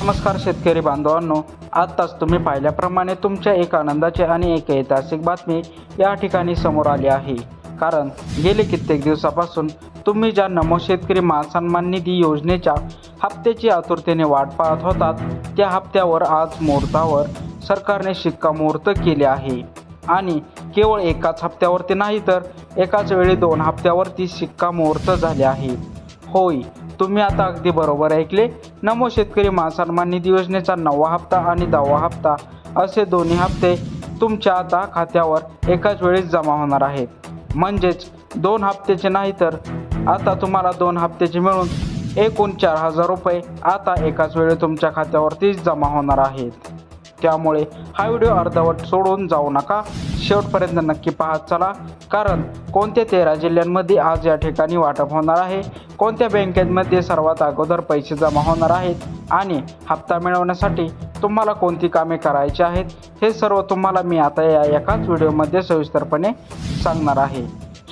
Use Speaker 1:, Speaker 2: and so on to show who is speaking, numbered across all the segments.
Speaker 1: नमस्कार शेतकरी बांधवांनो, आत्ताच तुम्ही पाहिल्याप्रमाणे तुमच्या एक आनंदाची आणि एक ऐतिहासिक बातमी या ठिकाणी समोर आली आहे। कारण गेले कित्येक दिवसापासून तुम्ही ज्या नमो शेतकरी महासन्मान निधी योजनेच्या हप्त्याची आतुरतेने वाट पाहत होतात, त्या हप्त्यावर आज मुहूर्तावर सरकारने शिक्कामोर्तब केले आहे। आणि केवळ एकाच हप्त्यावरती नाही तर एकाच वेळी 2 हप्त्यावरती शिक्कामोर्तब झाले आहे। होय, तुम्ही आता अगदी बरोबर ऐकले। नमो शेतकरी महासन्मान निधी योजनेचा 9वा हप्ता आणि 10वा हप्ता असे दोन्ही हप्ते तुमच्या आता खात्यावर एकाच वेळी जमा होणार आहेत। म्हणजेच 2 हप्त्याचे नाही तर आता तुम्हाला 2 हप्त्याचे मिळून एकूण 4,000 रुपये आता एकाच वेळी तुमच्या खात्यावरती जमा होणार आहेत। त्यामुळे हा व्हिडिओ अर्धवट सोडून जाऊ नका, शेवटपर्यंत नक्की पाहत चला। कारण कोणत्या 13 जिल्ह्यांमध्ये आज या ठिकाणी वाटप होणार आहे, कोणत्या बँकेमध्ये सर्वात अगोदर पैसे जमा होणार आहेत आणि हप्ता मिळवण्यासाठी तुम्हाला कोणती कामे करायची आहेत, हे सर्व तुम्हाला मी आता या एकाच व्हिडिओमध्ये सविस्तरपणे सांगणार आहे।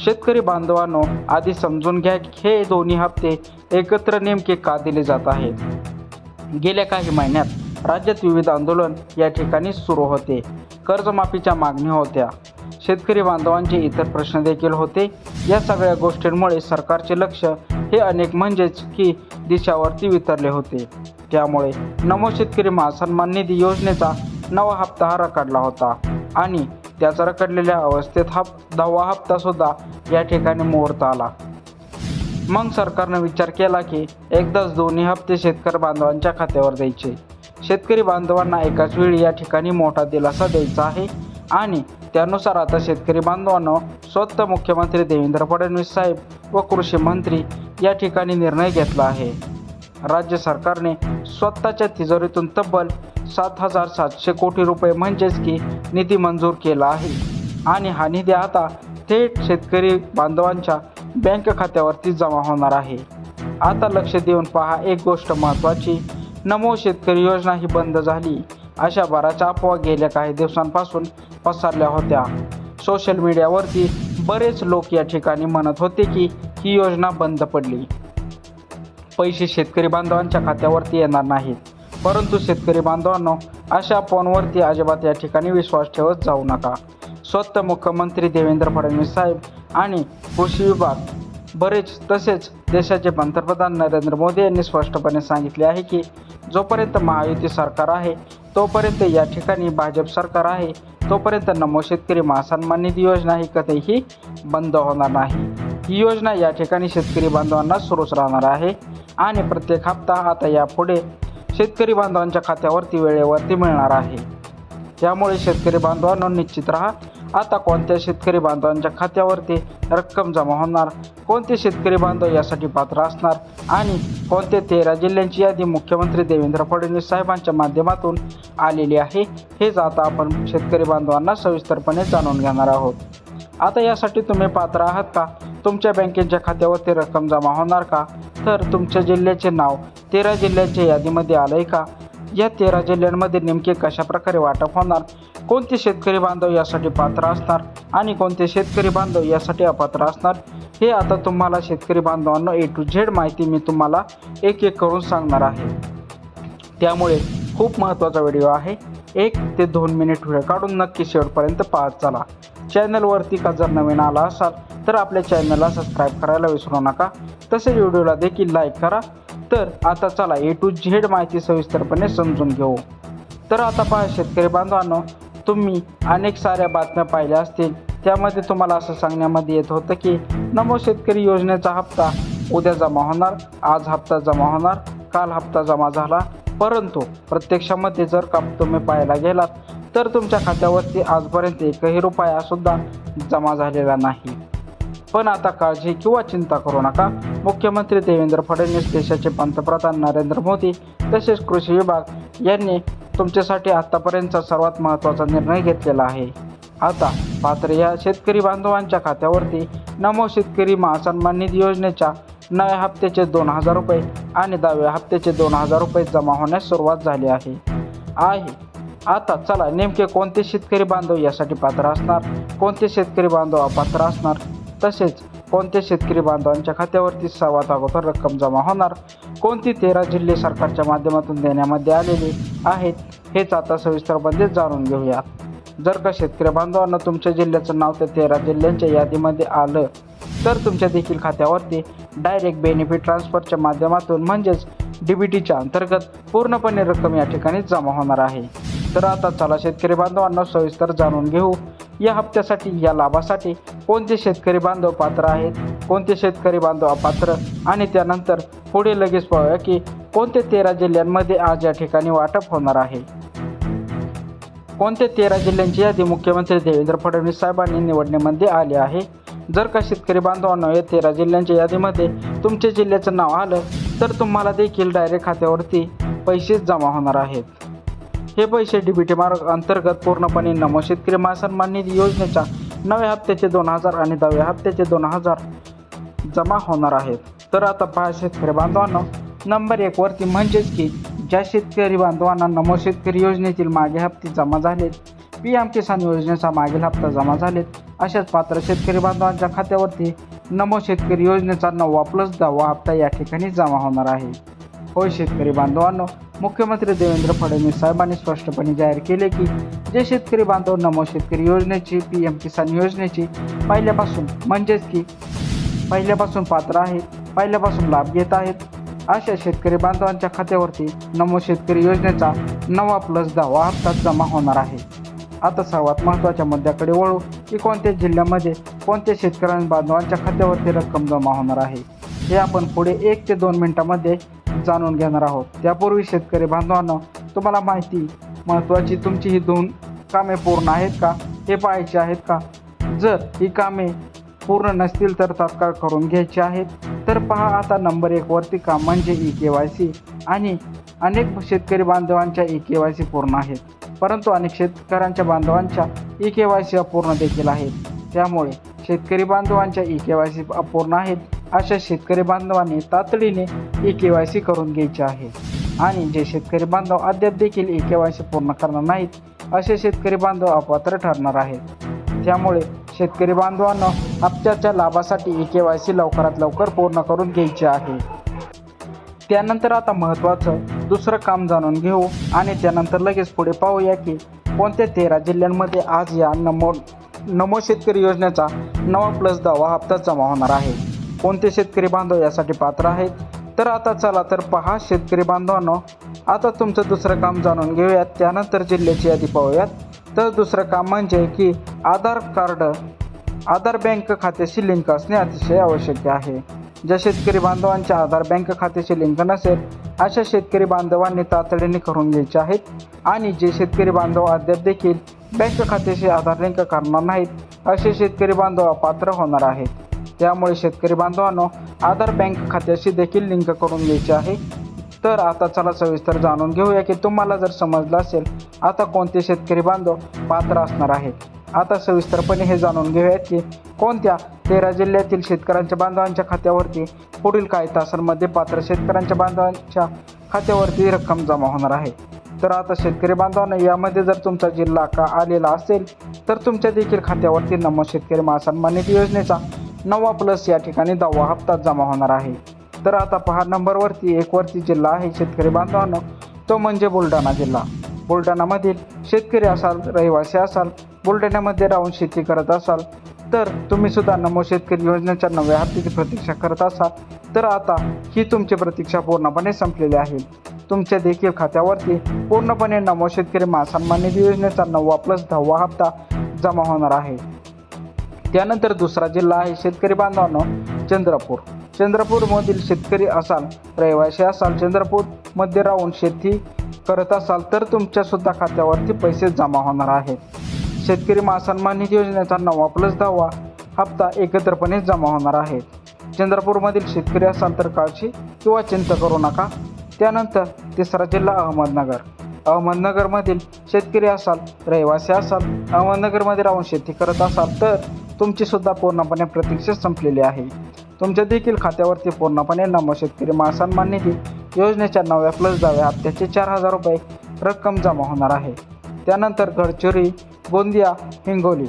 Speaker 1: शेतकरी बांधवांनो, आधी समजून घ्या की हे दोन्ही हप्ते एकत्र नेमके का दिले जात आहेत। गेल्या काही महिन्यात राज्यात विविध आंदोलन या ठिकाणी सुरू होते। कर्जमाफीच्या मागणी होत्या, शेतकरी बांधवांचे इतर प्रश्न देखील होते। या सगळ्या गोष्टींमुळे सरकारचे लक्ष हे अनेक म्हणजेच की दिशावरती वितरले होते। त्यामुळे नमो शेतकरी महासन्मान निधी योजनेचा 9वा हप्ता हा रखडला होता आणि त्याचा रखडलेल्या अवस्थेत 10वा हप्ता सुद्धा या ठिकाणी मुहूर्त आला। मग सरकारने विचार केला की एकदाच दोन्ही हप्ते शेतकरी बांधवांच्या खात्यावर द्यायचे। शेतकरी बांधवांना एकाच वेळी या ठिकाणी मोठा दिलासा द्यायचा आहे आणि त्यानुसार आता शेतकरी बांधवांनो, स्वतः मुख्यमंत्री देवेंद्र फडणवीस साहेब व कृषी मंत्री या ठिकाणी निर्णय घेतला आहे। राज्य सरकारने स्वतःच्या तिजोरीतून तब्बल 7,700 कोटी रुपये म्हणजेच की निधी मंजूर केला आहे आणि हा निधी आता थेट शेतकरी बांधवांच्या बँक खात्यावरती जमा होणार आहे। आता लक्ष देऊन पहा, एक गोष्ट महत्त्वाची, नमो शेतकरी योजना ही बंद झाली अशा बऱ्याच अफवा गेल्या काही दिवसांपासून पसरल्या होत्या। सोशल मीडियावरती बरेच लोक या ठिकाणी म्हणत होते की ही योजना बंद पडली, पैसे शेतकरी बांधवांच्या खात्यावरती येणार नाहीत। परंतु शेतकरी बांधवांनो, अशा अफवांवरती अजिबात या ठिकाणी विश्वास ठेवत जाऊ नका। स्वतः मुख्यमंत्री देवेंद्र फडणवीस साहेब आणि कृषी विभाग बरेच तसेच देशाचे पंतप्रधान नरेंद्र मोदी यांनी स्पष्टपणे सांगितले आहे की जोपर्यंत महायुती सरकार आहे तोपर्यंत, या ठिकाणी भाजप सरकार आहे तोपर्यंत नमो शेतकरी महासन्मान निधी योजना ही कधीही बंद होणार नाही। ही योजना या ठिकाणी शेतकरी बांधवांना सुरूच राहणार आहे आणि प्रत्येक हप्ता आता यापुढे शेतकरी बांधवांच्या खात्यावरती वेळेवरती मिळणार आहे। त्यामुळे शेतकरी बांधवांनो, निश्चित राहा, आता कोणत्या शेतकरी बांधवांच्या खात्यावरती रक्कम जमा होणार, कोणते शेतकरी बांधव यासाठी पात्र असणार आणि कोणत्या 13 जिल्ह्यांची यादी मुख्यमंत्री देवेंद्र फडणवीस साहेबांच्या माध्यमातून आलेली आहे, हेच आता आपण शेतकरी बांधवांना सविस्तरपणे जाणून घेणार आहोत। आता यासाठी तुम्ही पात्र आहात का? तुमच्या बँकेच्या खात्यावरती रक्कम जमा होणार का? तर तुमच्या जिल्ह्याचे नाव 13 जिल्ह्यांच्या यादीमध्ये आलंय का? या 13 जिल्ह्यांमध्ये नेमके कशा प्रकारे वाटप होणार, कोणते शेतकरी बांधव यासाठी पात्र असणार आणि कोणते शेतकरी बांधव यासाठी अपात्र असणार, हे आता तुम्हाला शेतकरी बांधवांना A to Z माहिती मी तुम्हाला एक एक करून सांगणार आहे। त्यामुळे खूप महत्त्वाचा व्हिडिओ आहे, 1 ते 2 मिनिट वेळ काढून नक्की शेवटपर्यंत पाहत चला। चॅनलवरती का जर नवीन आला असाल तर आपल्या चॅनलला सबस्क्राईब करायला विसरू नका, तसेच व्हिडिओला देखील लाईक करा। तर आता चला A to Z माहिती सविस्तरपणे समजून घेऊ। तर आता पहा शेतकरी बांधवांनो, तुम्ही अनेक साऱ्या बातम्या पाहिल्या असतील, त्यामध्ये तुम्हाला असं सांगण्यामध्ये येत होतं की नमो शेतकरी योजनेचा हप्ता उद्या जमा होणार, आज हप्ता जमा होणार, काल हप्ता जमा झाला। परंतु प्रत्यक्षामध्ये जर का तुम्ही पाहायला गेलात तर तुमच्या खात्यावरती आजपर्यंत एकही रुपया सुद्धा जमा झालेला नाही। पण आता काळजी किंवा चिंता करू नका, मुख्यमंत्री देवेंद्र फडणवीस, देशाचे पंतप्रधान नरेंद्र मोदी तसेच कृषी विभाग यांनी तुमच्यासाठी आतापर्यंतचा सर्वात महत्त्वाचा निर्णय घेतलेला आहे। आता पात्र या शेतकरी बांधवांच्या खात्यावरती नमो शेतकरी महासन्मान निधी योजनेच्या 9व्या हप्त्याचे 2,000 रुपये आणि 10व्या हप्त्याचे 2,000 रुपये जमा होण्यास सुरुवात झाली आहे। आता चला, नेमके कोणते शेतकरी बांधव यासाठी पात्र असणार, कोणते शेतकरी बांधव अपात्र असणार, तसेच कोणत्या शेतकरी बांधवांच्या खात्यावरती सर्वात अगोदर रक्कम जमा होणार, कोणती 13 जिल्हे सरकारच्या माध्यमातून देण्यामध्ये आलेले आहेत हेच आता सविस्तरपणे जाणून घेऊया. जर का शेतकरी बांधवांना तुमच्या जिल्ह्याचं नाव त्या 13 जिल्ह्यांच्या यादीमध्ये आलं तर तुमच्या देखील खात्यावरती डायरेक्ट बेनिफिट ट्रान्सफरच्या माध्यमातून म्हणजेच DBTच्या अंतर्गत पूर्णपणे रक्कम या ठिकाणी जमा होणार आहे. तर आता चला शेतकरी बांधवांना सविस्तर जाणून घेऊ या हप्त्यासाठी, या लाभासाठी कोणते शेतकरी बांधव पात्र आहेत, कोणते शेतकरी बांधव अपात्र, आणि त्यानंतर पुढे लगेच पाहूया की कोणते 13 जिल्ह्यांमध्ये आज या ठिकाणी वाटप होणार आहे. कोणते 13 जिल्ह्यांची यादी मुख्यमंत्री देवेंद्र फडणवीस साहेबांनी निवडण्यामध्ये आली आहे. जर का शेतकरी बांधवांना या 13 जिल्ह्यांच्या यादीमध्ये तुमच्या जिल्ह्याचं नाव आलं तर तुम्हाला देखील डायरेक्ट खात्यावरती पैसे जमा होणार आहेत. हे पैसे DBT मार्ग अंतर्गत पूर्णपणे नमो शेतकरी महासन्मान निधी योजनेच्या 9व्या हप्त्याचे 2000 आणि 10व्या हप्त्याचे 2000 जमा होणार आहेत. तर आता पहा शेतकरी बांधवांना, नंबर 1 वरती म्हणजेच की ज्या शेतकरी बांधवांना नमो शेतकरी योजनेतील मागे हप्ते जमा झालेत, PM किसान योजनेचा मागील हप्ता जमा झालेत, अशाच पात्र शेतकरी बांधवांच्या खात्यावरती नमो शेतकरी योजनेचा 9वा + 10वा हप्ता या ठिकाणी जमा होणार आहे. होय शेतकरी बांधवांनो, मुख्यमंत्री देवेंद्र फडणवीस साहेबांनी स्पष्टपणे जाहीर केले की जे शेतकरी बांधव नमो शेतकरी योजनेची, PM किसान योजनेची पहिल्यापासून पात्र आहेत, पहिल्यापासून लाभ घेत आहेत, अशा शेतकरी बांधवांच्या खात्यावरती नमो शेतकरी योजनेचा 9वा + 10वा हप्ता जमा होणार आहे. आता सर्वात महत्त्वाच्या मुद्द्याकडे वळू की कोणत्या जिल्ह्यामध्ये कोणत्या शेतकरी बांधवांच्या खात्यावरती रक्कम जमा होणार आहे हे आपण पुढे 1 ते 2 मिनिटांमध्ये जाणून घेणार आहोत. त्यापूर्वी शेतकरी बांधवांना तुम्हाला महत्त्वाची तुमची ही 2 कामे पूर्ण आहेत का हे पाहायचे आहेत का? जर ही कामे पूर्ण नसतील तर तात्काळ करून घ्यायची आहेत. तर पहा आता नंबर 1 वरती काम म्हणजे eKYC, आणि अनेक शेतकरी बांधवांच्या eKYC पूर्ण आहेत, परंतु अनेक शेतकऱ्यांच्या बांधवांच्या eKYC अपूर्ण देखील आहेत. त्यामुळे शेतकरी बांधवांच्या eKYC अपूर्ण आहेत अशा शेतकरी बांधवांनी तातडीने eKYC करून घ्यायचे आहे. आणि जे शेतकरी बांधव अद्याप देखील eKYC पूर्ण करणार नाहीत असे शेतकरी बांधव अपात्र ठरणार आहेत. त्यामुळे शेतकरी बांधवांना हप्त्याच्या लाभासाठी eKYC लवकरात लवकर पूर्ण करून घ्यायचे आहे. त्यानंतर आता महत्त्वाचं दुसरं काम जाणून घेऊ आणि त्यानंतर लगेच पुढे पाहूया की कोणत्या 13 जिल्ह्यांमध्ये आज या नमो शेतकरी योजनेचा 9वा + 10वा हप्ता जमा होणार आहे. कोणते शेतकरी बांधव यासाठी पात्र आहेत? तर आता चला तर पहा शेतकरी बांधवांनो, आता तुमचं दुसरं काम जाणून घेऊयात, त्यानंतर जिल्ह्याची यादी पाहूयात. तर दुसरं काम म्हणजे की आधार बँक खात्याशी लिंक असणे अतिशय आवश्यक आहे. ज्या शेतकरी बांधवांच्या आधार बँक खात्याशी लिंक नसेल अशा शेतकरी बांधवांनी तातडीने करून घ्यायचे आहेत. आणि जे शेतकरी बांधव अद्याप देखील बँक खात्याशी आधार लिंक करणार नाहीत असे शेतकरी बांधव अपात्र होणार आहेत. त्यामुळे शेतकरी बांधवांनो आधार बँक खात्याशी देखील लिंक करून घ्यायचे आहे. तर आता चला सविस्तर जाणून घेऊया की तुम्हाला जर समजलं असेल आता कोणते शेतकरी बांधव पात्र असणार आहेत. आता सविस्तरपणे हे जाणून घेऊयात की कोणत्या 13 जिल्ह्यातील शेतकऱ्यांच्या बांधवांच्या खात्यावरती पुढील काही तासांमध्ये पात्र शेतकऱ्यांच्या बांधवांच्या खात्यावरती रक्कम जमा होणार आहे. तर आता शेतकरी बांधवांना यामध्ये जर तुमचा जिल्हा का आलेला असेल तर तुमच्या देखील खात्यावरती नमो शेतकरी महासन्मान निधी योजनेचा 9वा + या ठिकाणी 10वा हप्ता जमा होणार आहे. तर आता पहा नंबर 1 वरती जिल्हा आहे शेतकरी बांधवांनो, तो म्हणजे बुलढाणा जिल्हा. बुलढाणामधील शेतकरी असाल, रहिवासी असाल, बुलढाण्यामध्ये राहून शेती करत असाल तर तुम्ही सुद्धा नमो शेतकरी योजनेच्या 9व्या हप्त्याची प्रतीक्षा करत असाल तर आता ही तुमची प्रतीक्षा पूर्णपणे संपलेली आहे. तुमच्या देखील खात्यावरती पूर्णपणे नमो शेतकरी महासन्मान निधी योजनेचा 9वा + 10वा हप्ता जमा होणार आहे. त्यानंतर दुसरा जिल्हा आहे शेतकरी बांधवांनो चंद्रपूर. चंद्रपूरमधील शेतकरी असाल, रहिवासी असाल, चंद्रपूरमध्ये राहून शेती करत असाल तर तुमच्यासुद्धा खात्यावरती पैसे जमा होणार आहेत. शेतकरी महासन्मान निधी योजनेचा 9वा + 10वा हप्ता एकत्रपणे जमा होणार आहे. चंद्रपूरमधील शेतकरी असाल तर काळजी किंवा चिंता करू नका. त्यानंतर तिसरा जिल्हा अहमदनगर. अहमदनगरमधील शेतकरी असाल, रहिवासी असाल, अहमदनगरमध्ये राहून शेती करत असाल तर तुमचीसुद्धा पूर्णपणे प्रतीक्षा संपलेली आहे. तुमच्या देखील खात्यावरती पूर्णपणे नमो शेतकरी महासन्मान निधी योजनेच्या 9व्या + 10व्या हप्त्याचे 4000 रुपये रक्कम जमा होणार आहे. त्यानंतर गडचिरोली, गोंदिया, हिंगोली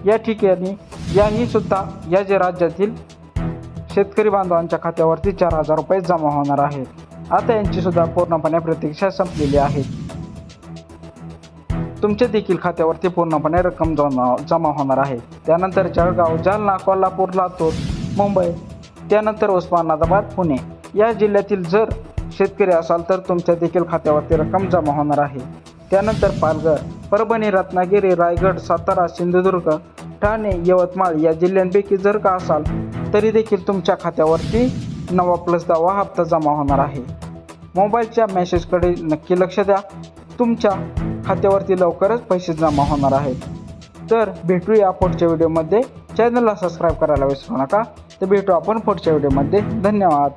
Speaker 1: या ठिकाणी याही सुद्धा या जे राज्यातील शेतकरी बांधवांच्या खात्यावरती 4,000 रुपये जमा होणार आहेत. आता यांची सुद्धा पूर्णपणे प्रतीक्षा संपलेली आहे. तुमच्या देखील खात्यावरती पूर्णपणे रक्कम जमा होणार आहे. त्यानंतर जळगाव, जालना, कोल्हापूर, लातूर, मुंबई, त्यानंतर उस्मानाबाद, पुणे या जिल्ह्यातील जर शेतकरी असाल तर तुमच्या देखील खात्यावरती रक्कम जमा होणार आहे. त्यानंतर पालघर, परभणी, रत्नागिरी, रायगड, सातारा, सिंधुदुर्ग, ठाणे, यवतमाळ या जिल्ह्यांपैकी जर का असाल तरी देखील तुमच्या खात्यावरती 9+10 हप्ता जमा होणार आहे. मोबाईलच्या मेसेजकडे नक्की लक्ष द्या. तुमच्या खात्यावरती लवकरच पैसे जमा होणार आहेत. तर भेटूया पुढच्या व्हिडिओमध्ये. चॅनलला सबस्क्राईब करायला विसरू नका. तर भेटू आपण पुढच्या व्हिडिओमध्ये. धन्यवाद.